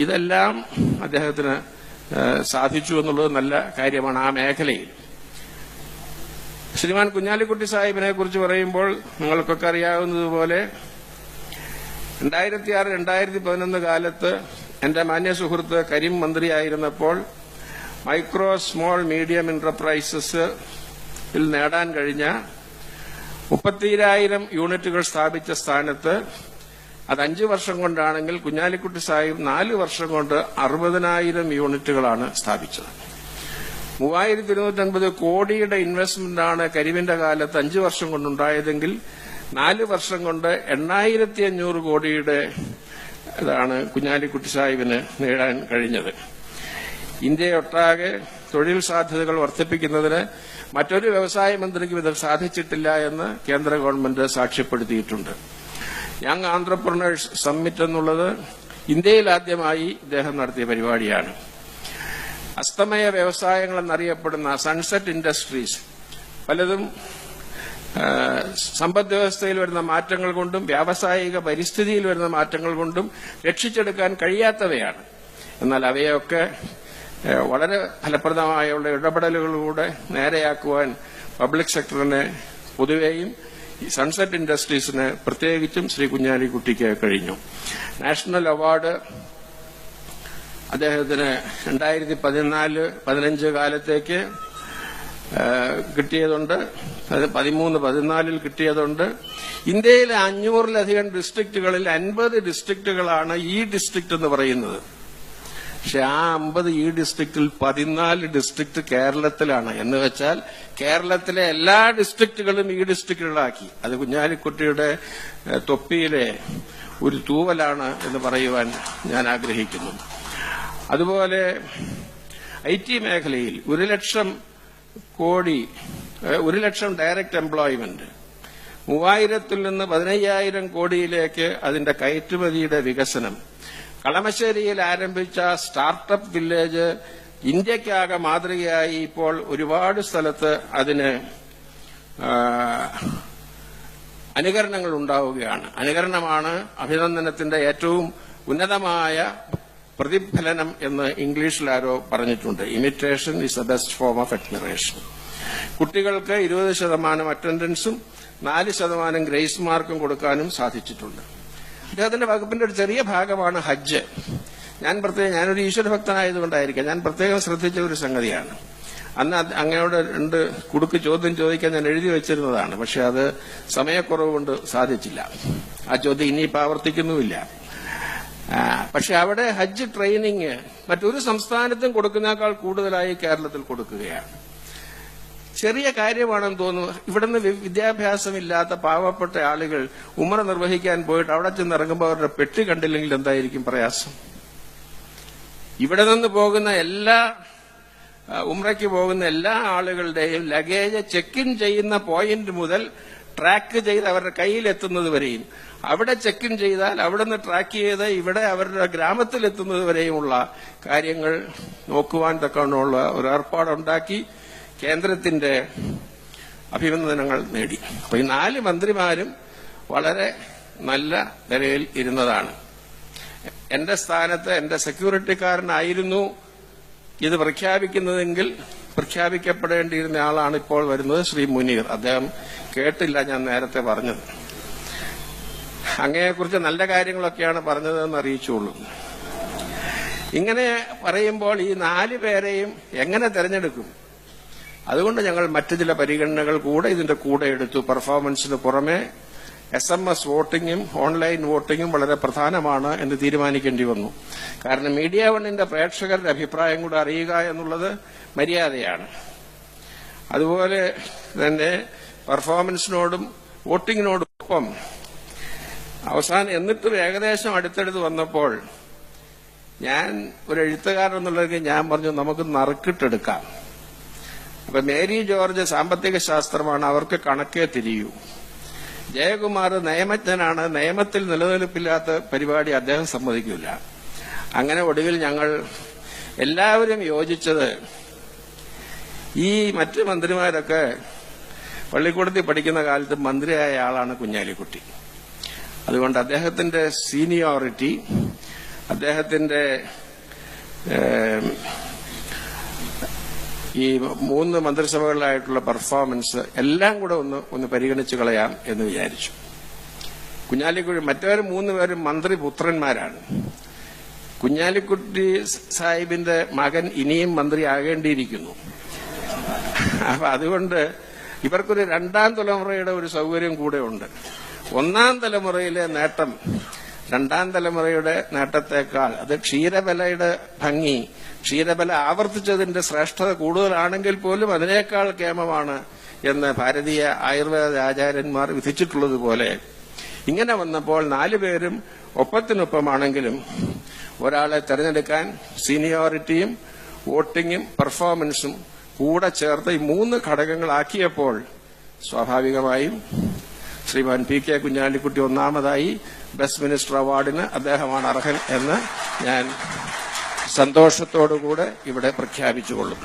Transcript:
ഇതെല്ലാം അദ്ദേഹത്തിന് സാധിച്ചു എന്നുള്ളത് നല്ല കാര്യമാണ് ആ മേഖലയിൽ. ശ്രീമാൻ കുഞ്ഞാലിക്കുട്ടി സാഹിബിനെ കുറിച്ച് പറയുമ്പോൾ നിങ്ങൾക്കൊക്കെ അറിയാവുന്നതുപോലെ 2006-2011 കാലത്ത് എന്റെ മാന്യ സുഹൃത്ത് കരീം മന്ത്രിയായിരുന്നപ്പോൾ മൈക്രോ സ്മോൾ മീഡിയം എന്റർപ്രൈസസ് നേടാൻ കഴിഞ്ഞ 32,000 യൂണിറ്റുകൾ സ്ഥാപിച്ച സ്ഥാനത്ത് അത് 5 വർഷം കൊണ്ടാണെങ്കിൽ കുഞ്ഞാലിക്കുട്ടി സാഹിബ് 4 വർഷം കൊണ്ട് 60,000 യൂണിറ്റുകളാണ് സ്ഥാപിച്ചത്. 3,250 കോടിയുടെ ഇൻവെസ്റ്റ്മെന്റാണ് കരീമിന്റെ കാലത്ത് 5 വർഷം കൊണ്ടുണ്ടായതെങ്കിൽ 4 വർഷം കൊണ്ട് 8,500 കോടിയുടെ ഇതാണ് കുഞ്ഞാലിക്കുട്ടി സാഹിബിന് നേടാൻ കഴിഞ്ഞത്. ഇന്ത്യയൊട്ടാകെ തൊഴിൽ സാധ്യതകൾ വർദ്ധിപ്പിക്കുന്നതിന് മറ്റൊരു വ്യവസായ മന്ത്രിക്കും ഇത് സാധിച്ചിട്ടില്ല എന്ന് കേന്ദ്ര ഗവൺമെന്റ് സാക്ഷ്യപ്പെടുത്തിയിട്ടുണ്ട്. യങ് ആന്ത്രപ്രനേഴ്സ് സമ്മിറ്റ് എന്നുള്ളത് ഇന്ത്യയിൽ ആദ്യമായി ഇദ്ദേഹം നടത്തിയ പരിപാടിയാണ്. അസ്തമയ വ്യവസായങ്ങൾ എന്നറിയപ്പെടുന്ന സൺസെറ്റ് ഇൻഡസ്ട്രീസ് പലതും സമ്പദ് വ്യവസ്ഥയിൽ വരുന്ന മാറ്റങ്ങൾ കൊണ്ടും വ്യാവസായിക പരിസ്ഥിതിയിൽ വരുന്ന മാറ്റങ്ങൾ കൊണ്ടും രക്ഷിച്ചെടുക്കാൻ കഴിയാത്തവയാണ്. എന്നാൽ അവയൊക്കെ വളരെ ഫലപ്രദമായുള്ള ഇടപെടലുകളിലൂടെ നേരെയാക്കുവാൻ പബ്ലിക് സെക്ടറിനെ പൊതുവെയും സൺസെറ്റ് ഇൻഡസ്ട്രീസിന് പ്രത്യേകിച്ചും ശ്രീ കുഞ്ഞാലിക്കുട്ടിക്ക് കഴിഞ്ഞു. നാഷണൽ അവാർഡ് അദ്ദേഹത്തിന് 2014-15 കാലത്തേക്ക് കിട്ടിയതുണ്ട്. 13-14 കിട്ടിയതുണ്ട്. ഇന്ത്യയിലെ 500-ലധികം ഡിസ്ട്രിക്റ്റുകളിൽ 50 ഡിസ്ട്രിക്റ്റുകളാണ് ഈ ഡിസ്ട്രിക്ട് എന്ന് പറയുന്നത്. പക്ഷെ ആ 50 ഈ ഡിസ്ട്രിക്റ്റിൽ 14 ഡിസ്ട്രിക്ട് കേരളത്തിലാണ്. എന്ന് വെച്ചാൽ കേരളത്തിലെ എല്ലാ ഡിസ്ട്രിക്റ്റുകളും ഈ ഡിസ്ട്രിക്റ്റുകളാക്കി. അത് കുഞ്ഞാലിക്കുട്ടിയുടെ തൊപ്പിയിലെ ഒരു തൂവലാണ് എന്ന് പറയുവാൻ ഞാൻ ആഗ്രഹിക്കുന്നു. അതുപോലെ IT മേഖലയിൽ 1,00,000 കോടി 1,00,000 ഡയറക്ട് എംപ്ലോയ്മെന്റ് 3,000-ൽ നിന്ന് 15,000 കോടിയിലേക്ക് അതിന്റെ കയറ്റുമതിയുടെ വികസനം, കളമശ്ശേരിയിൽ ആരംഭിച്ച സ്റ്റാർട്ടപ്പ് വില്ലേജ് ഇന്ത്യക്കാകെ മാതൃകയായി ഇപ്പോൾ ഒരുപാട് സ്ഥലത്ത് അതിന് അനുകരണങ്ങൾ ഉണ്ടാവുകയാണ്. അനുകരണമാണ് അഭിനന്ദനത്തിന്റെ ഏറ്റവും ഉന്നതമായ പ്രതിഫലനം എന്ന് ഇംഗ്ലീഷിൽ ആരോ പറഞ്ഞിട്ടുണ്ട്. Imitation is the best form of admiration. കുട്ടികൾക്ക് 20% അറ്റൻഡൻസും 4% ഗ്രേസ് മാർക്കും കൊടുക്കാനും സാധിച്ചിട്ടുണ്ട്. അദ്ദേഹത്തിന്റെ വകുപ്പിന്റെ ഒരു ചെറിയ ഭാഗമാണ് ഹജ്ജ്. ഞാനൊരു ഈശ്വരഭക്തനായതുകൊണ്ടായിരിക്കാം ഞാൻ പ്രത്യേകം ശ്രദ്ധിച്ച ഒരു സംഗതിയാണ്. അന്ന് അങ്ങയോട് 2 കുടുക്ക് ചോദ്യം ചോദിക്കാൻ ഞാൻ എഴുതി വെച്ചിരുന്നതാണ്. പക്ഷെ അത് സമയക്കുറവ് കൊണ്ട് സാധിച്ചില്ല. ആ ചോദ്യം ഇനിയിപ്പോൾ ആവർത്തിക്കുന്നുമില്ല. പക്ഷെ അവിടെ ഹജ്ജ് ട്രെയിനിങ് മറ്റൊരു സംസ്ഥാനത്തും കൊടുക്കുന്നതിനേക്കാൾ കൂടുതലായി കേരളത്തിൽ കൊടുക്കുകയാണ്. ചെറിയ കാര്യമാണെന്ന് തോന്നുന്നു. ഇവിടുന്ന് വിദ്യാഭ്യാസമില്ലാത്ത പാവപ്പെട്ട ആളുകൾ ഉംറ നിർവഹിക്കാൻ പോയിട്ട് അവിടെ ചെന്നിറങ്ങുമ്പോൾ അവരുടെ പെട്ടി കണ്ടില്ലെങ്കിൽ എന്തായിരിക്കും പ്രയാസം? ഇവിടെ നിന്ന് പോകുന്ന ഉംറയ്ക്ക് പോകുന്ന എല്ലാ ആളുകളുടെയും ലഗേജ് ചെക്ക് ഇൻ ചെയ്യുന്ന പോയിന്റ് മുതൽ ട്രാക്ക് ചെയ്ത് അവരുടെ കയ്യിലെത്തുന്നത് വരെയും, അവിടെ ചെക്ക് ഇൻ ചെയ്താൽ അവിടെ നിന്ന് ട്രാക്ക് ചെയ്ത് ഇവിടെ അവരുടെ ഗ്രാമത്തിലെത്തുന്നത് വരെയുമുള്ള കാര്യങ്ങൾ നോക്കുവാൻ തക്കവണ്ണമുള്ള ഒരു ഏർപ്പാടുണ്ടാക്കി കേന്ദ്രത്തിന്റെ അഭിനന്ദനങ്ങൾ നേടി. അപ്പൊ ഈ 4 മന്ത്രിമാരും വളരെ നല്ല നിലയിൽ ഇരുന്നതാണ്. എന്റെ സ്ഥാനത്ത് എന്റെ സെക്യൂരിറ്റിക്കാരനായിരുന്നു ഇത് പ്രഖ്യാപിക്കുന്നതെങ്കിൽ പ്രഖ്യാപിക്കപ്പെടേണ്ടിയിരുന്ന ആളാണ് ഇപ്പോൾ വരുന്നത്, ശ്രീ മുനീർ. അദ്ദേഹം കേട്ടില്ല ഞാൻ നേരത്തെ പറഞ്ഞത്. അങ്ങയെക്കുറിച്ച് നല്ല കാര്യങ്ങളൊക്കെയാണ് പറഞ്ഞതെന്ന് അറിയിച്ചുള്ളൂ. ഇങ്ങനെ പറയുമ്പോൾ ഈ 4 പേരെയും എങ്ങനെ തെരഞ്ഞെടുക്കും? അതുകൊണ്ട് ഞങ്ങൾ മറ്റു ചില പരിഗണനകൾ കൂടെ ഇതിന്റെ കൂടെ എടുത്തു. പെർഫോമൻസിന് പുറമെ SMS വോട്ടിംഗും ഓൺലൈൻ വോട്ടിംഗും വളരെ പ്രധാനമാണ് എന്ന് തീരുമാനിക്കേണ്ടി വന്നു. കാരണം മീഡിയ വണ്ണിന്റെ പ്രേക്ഷകരുടെ അഭിപ്രായം കൂടെ അറിയുക എന്നുള്ളത് മര്യാദയാണ്. അതുപോലെ തന്നെ പെർഫോമൻസിനോടും വോട്ടിങ്ങിനോടൊപ്പം അവസാനം എന്നിട്ടും ഏകദേശം അടുത്തടുത്ത് വന്നപ്പോൾ ഞാൻ ഒരു എഴുത്തുകാരൻ എന്നുള്ളത് ഞാൻ പറഞ്ഞു നമുക്ക് നറുക്കിട്ടെടുക്കാം. അപ്പൊ മേരി ജോർജ് സാമ്പത്തിക ശാസ്ത്രമാണ്, അവർക്ക് കണക്കേ തിരിയൂ. ജയകുമാർ നിയമജ്ഞനാണ്, നിയമത്തിൽ നിലനിൽപ്പില്ലാത്ത പരിപാടി അദ്ദേഹം സമ്മതിക്കില്ല. അങ്ങനെ ഒടുവിൽ ഞങ്ങൾ എല്ലാവരും യോജിച്ചത് ഈ മറ്റ് മന്ത്രിമാരൊക്കെ പള്ളിക്കൂടത്തിൽ പഠിക്കുന്ന കാലത്ത് മന്ത്രിയായ ആളാണ് കുഞ്ഞാലിക്കുട്ടി. അതുകൊണ്ട് അദ്ദേഹത്തിന്റെ സീനിയോറിറ്റി, അദ്ദേഹത്തിന്റെ ഈ 3 മന്ത്രിസഭകളിലായിട്ടുള്ള പെർഫോമൻസ് എല്ലാം കൂടെ ഒന്ന് പരിഗണിച്ചു കളയാം എന്ന് വിചാരിച്ചു. കുഞ്ഞാലിക്കുട്ടി മറ്റവർ 3 പേരും മന്ത്രിപുത്രന്മാരാണ്. കുഞ്ഞാലിക്കുട്ടി സാഹിബിന്റെ മകൻ ഇനിയും മന്ത്രിയാകേണ്ടിയിരിക്കുന്നു. അപ്പൊ അതുകൊണ്ട് ഇവർക്കൊരു 2ാം തലമുറയുടെ ഒരു സൗകര്യം കൂടെ ഉണ്ട്. 1ാം തലമുറയിലെ നേട്ടം 2ാം തലമുറയുടെ നേട്ടത്തെക്കാൾ അത് ക്ഷീരബലയുടെ ഭംഗി, ക്ഷീരബല ആവർത്തിച്ചതിന്റെ ശ്രേഷ്ഠത കൂടുതലാണെങ്കിൽ പോലും അതിനേക്കാൾ കേമമാണ് എന്ന് ഭാരതീയ ആയുർവേദ ആചാര്യന്മാർ വിധിച്ചിട്ടുള്ളതുപോലെ ഇങ്ങനെ വന്നപ്പോൾ 4 പേരും ഒപ്പത്തിനൊപ്പമാണെങ്കിലും ഒരാളെ തെരഞ്ഞെടുക്കാൻ സീനിയോറിറ്റിയും വോട്ടിങ്ങും പെർഫോമൻസും കൂടെ ചേർത്ത് ഈ 3 ഘടകങ്ങളാക്കിയപ്പോൾ സ്വാഭാവികമായും ശ്രീമാൻ പി.കെ. കുഞ്ഞാലിക്കുട്ടി 1ാമതായി ബെസ്റ്റ് മിനിസ്റ്റർ അവാർഡിന് അദ്ദേഹമാണ് അർഹൻ എന്ന് ഞാൻ സന്തോഷത്തോടുകൂടെ ഇവിടെ പ്രഖ്യാപിച്ചുകൊള്ളും.